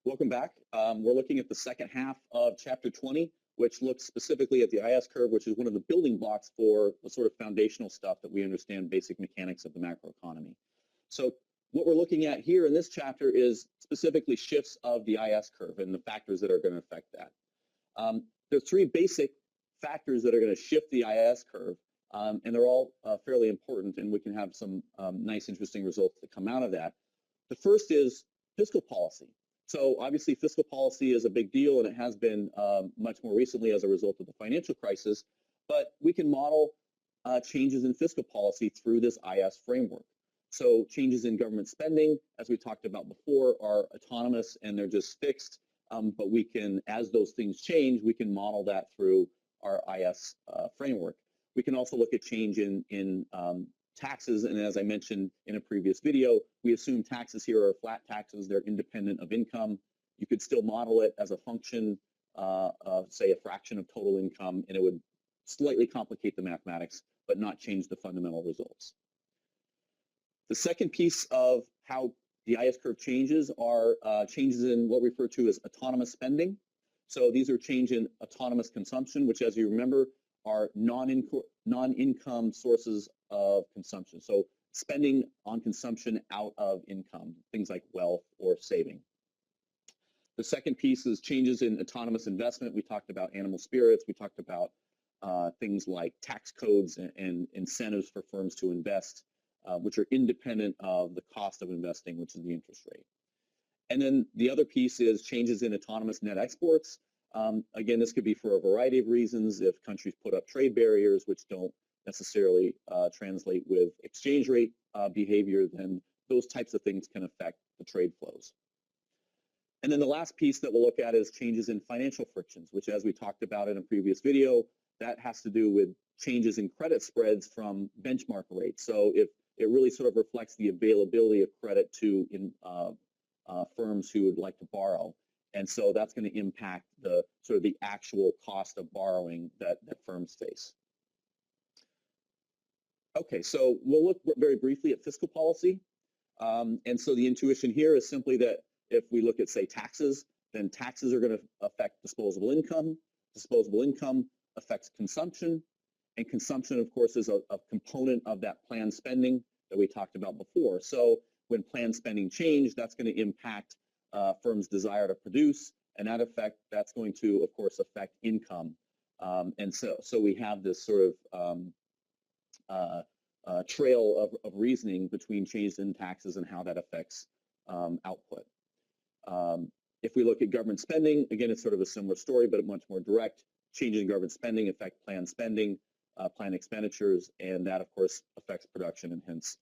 Welcome back. We're looking at the second half of Chapter 20, which looks specifically at the IS curve, which is one of the building blocks for the sort of foundational stuff that we understand basic mechanics of the macroeconomy. So what we're looking at here in this chapter is specifically shifts of the IS curve and the factors that are going to affect that. There's three basic factors that are going to shift the IS curve, and they're all fairly important, and we can have some nice, interesting results that come out of that. The first is fiscal policy. So obviously fiscal policy is a big deal, and it has been much more recently as a result of the financial crisis, but we can model changes in fiscal policy through this IS framework. So changes in government spending, as we talked about before, are autonomous and they're just fixed, but we can, as those things change, we can model that through our IS framework. We can also look at change in taxes, and as I mentioned in a previous video, we assume taxes here are flat taxes, they're independent of income. You could still model it as a function of, say, a fraction of total income, and it would slightly complicate the mathematics, but not change the fundamental results. The second piece of how the IS curve changes are changes in what we refer to as autonomous spending. So these are change in autonomous consumption, which, as you remember, are non-income sources of consumption. So spending on consumption out of income, things like wealth or saving. The second piece is changes in autonomous investment. We talked about animal spirits. We talked about things like tax codes and incentives for firms to invest, which are independent of the cost of investing, which is the interest rate. And then the other piece is changes in autonomous net exports. Again, this could be for a variety of reasons. If countries put up trade barriers which don't necessarily translate with exchange rate behavior, then those types of things can affect the trade flows. And then the last piece that we'll look at is changes in financial frictions, which, as we talked about in a previous video, that has to do with changes in credit spreads from benchmark rates. So if it really sort of reflects the availability of credit to firms who would like to borrow. And so that's going to impact the sort of the actual cost of borrowing that firms face. Okay, so we'll look very briefly at fiscal policy. And so the intuition here is simply that if we look at, say, taxes, then taxes are going to affect disposable income. Disposable income affects consumption. And consumption, of course, is a component of that planned spending that we talked about before. So when planned spending change, that's going to impact firms' desire to produce, and that's going to, of course, affect income. And so we have this sort of trail of reasoning between changes in taxes and how that affects output. If we look at government spending, again, it's sort of a similar story, but much more direct. Changes in government spending affect planned spending, planned expenditures, and that, of course, affects production and hence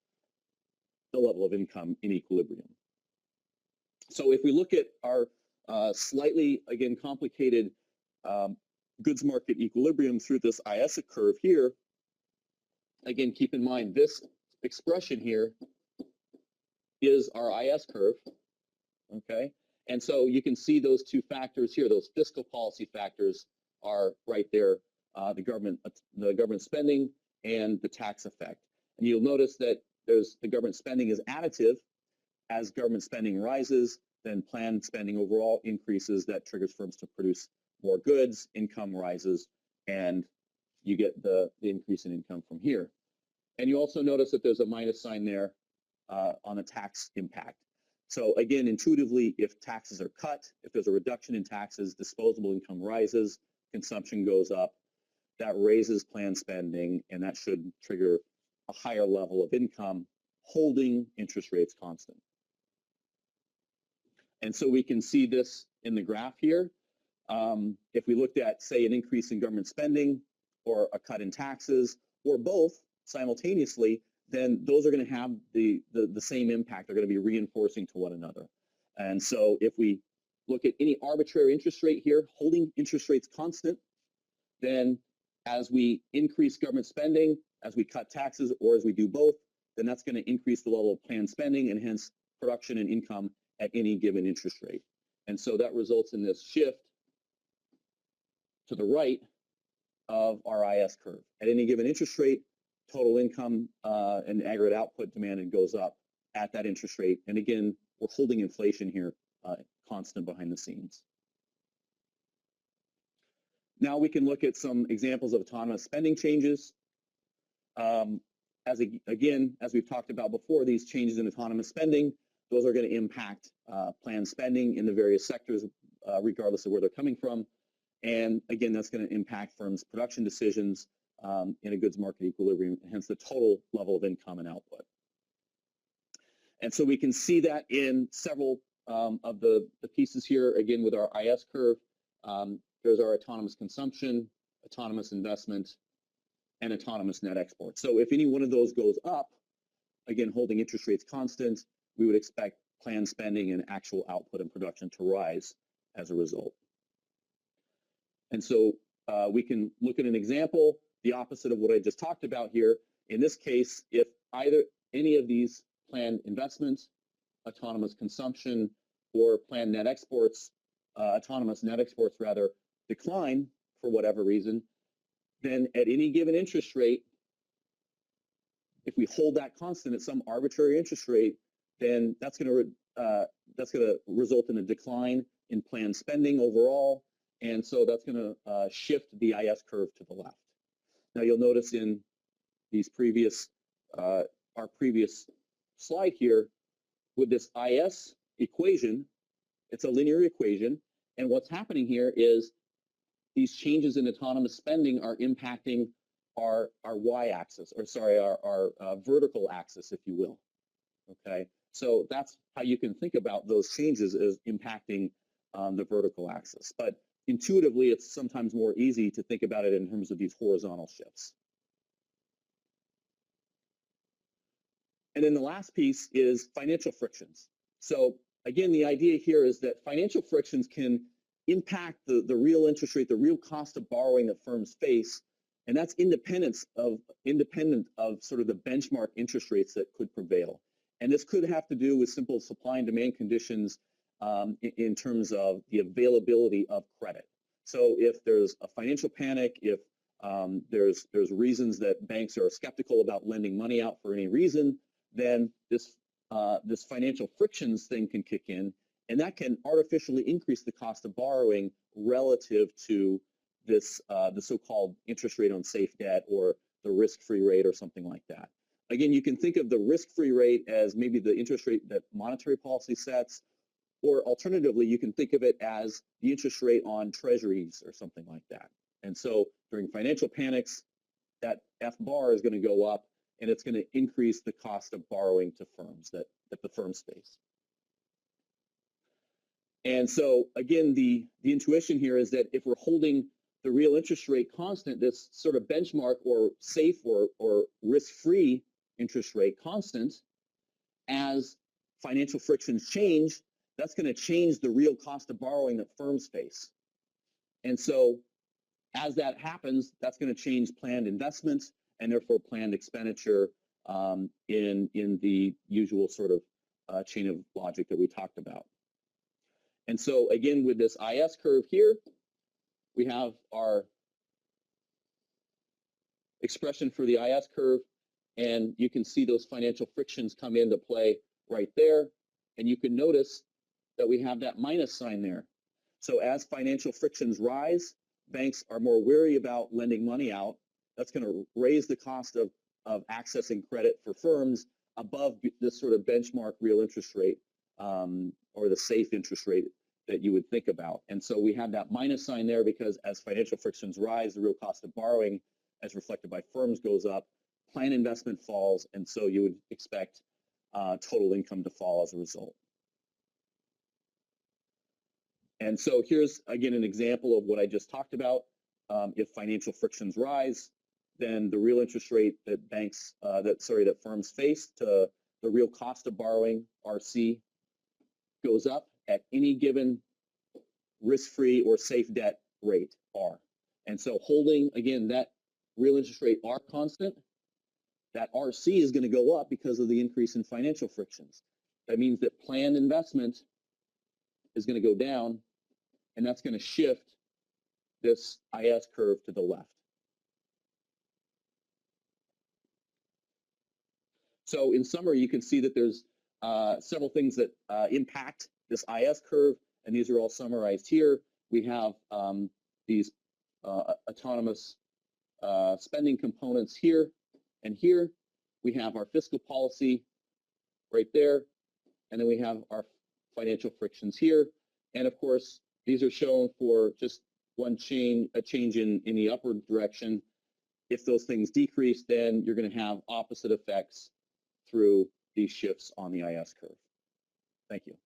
the level of income in equilibrium. So if we look at our slightly, again, complicated goods market equilibrium through this IS curve here, again, keep in mind this expression here is our IS curve, okay? And so you can see those two factors here, those fiscal policy factors are right there, the government spending and the tax effect. And you'll notice that the government spending is additive. As government spending rises, then planned spending overall increases. That triggers firms to produce more goods, income rises, and you get the increase in income from here. And you also notice that there's a minus sign there on the tax impact. So again, intuitively, if taxes are cut, if there's a reduction in taxes, disposable income rises, consumption goes up, that raises planned spending, and that should trigger a higher level of income, holding interest rates constant. And so we can see this in the graph here. If we looked at, say, an increase in government spending or a cut in taxes or both simultaneously, then those are going to have the same impact. They're going to be reinforcing to one another. And so if we look at any arbitrary interest rate here, holding interest rates constant, then as we increase government spending, as we cut taxes, or as we do both, then that's going to increase the level of planned spending and hence production and income at any given interest rate. And so that results in this shift to the right of our IS curve. At any given interest rate, total income and aggregate output demanded goes up at that interest rate. And again, we're holding inflation here constant behind the scenes. Now we can look at some examples of autonomous spending changes. Again, as we've talked about before, these changes in autonomous spending, those are going to impact planned spending in the various sectors, regardless of where they're coming from. And again, that's going to impact firms' production decisions in a goods market equilibrium, hence the total level of income and output. And so we can see that in several of the pieces here, again, with our IS curve. There's our autonomous consumption, autonomous investment, and autonomous net export. So if any one of those goes up, again, holding interest rates constant, we would expect planned spending and actual output and production to rise as a result. And so we can look at an example, the opposite of what I just talked about here. In this case, if any of these planned investments, autonomous consumption, or planned net exports, autonomous net exports rather, decline for whatever reason, then at any given interest rate, if we hold that constant at some arbitrary interest rate, then that's going to result in a decline in planned spending overall, and so that's going to shift the IS curve to the left. Now you'll notice in these previous our previous slide here, with this IS equation, it's a linear equation, and what's happening here is these changes in autonomous spending are impacting our y-axis, or sorry, our vertical axis, if you will. Okay, so that's how you can think about those changes as impacting the vertical axis. But intuitively, it's sometimes more easy to think about it in terms of these horizontal shifts. And then the last piece is financial frictions. So again, the idea here is that financial frictions can impact the real interest rate, the real cost of borrowing that firms face, and that's independent of sort of the benchmark interest rates that could prevail. And this could have to do with simple supply and demand conditions in terms of the availability of credit. So if there's a financial panic, if there's reasons that banks are skeptical about lending money out for any reason, then this financial frictions thing can kick in, and that can artificially increase the cost of borrowing relative to this the so-called interest rate on safe debt or the risk-free rate or something like that. Again, you can think of the risk-free rate as maybe the interest rate that monetary policy sets, or alternatively, you can think of it as the interest rate on treasuries or something like that. And so during financial panics, that F bar is going to go up, and it's going to increase the cost of borrowing to firms that the firms face. And so again, the intuition here is that if we're holding the real interest rate constant, this sort of benchmark or safe or risk-free interest rate constant, as financial frictions change, that's going to change the real cost of borrowing that firms face. And so as that happens, that's going to change planned investments and therefore planned expenditure in the usual sort of chain of logic that we talked about. And so again, with this IS curve here, we have our expression for the IS curve, and you can see those financial frictions come into play right there. And you can notice that we have that minus sign there. So as financial frictions rise, banks are more wary about lending money out. That's going to raise the cost of accessing credit for firms above this sort of benchmark real interest rate or the safe interest rate that you would think about. And so we have that minus sign there because as financial frictions rise, the real cost of borrowing as reflected by firms goes up, planned investment falls, and so you would expect total income to fall as a result. And so here's, again, an example of what I just talked about. If financial frictions rise, then the real interest rate that that firms face to the real cost of borrowing, RC, goes up at any given risk-free or safe debt rate, R. And so holding, again, that real interest rate R constant, that RC is going to go up because of the increase in financial frictions. That means that planned investment is going to go down, and that's going to shift this IS curve to the left. So in summary, you can see that there's several things that impact this IS curve. and these are all summarized here. We have these autonomous spending components here and here. We have our fiscal policy right there, and then we have our financial frictions here. And of course, these are shown for just one change, a change in the upward direction. If those things decrease, then you're going to have opposite effects through these shifts on the IS curve. Thank you.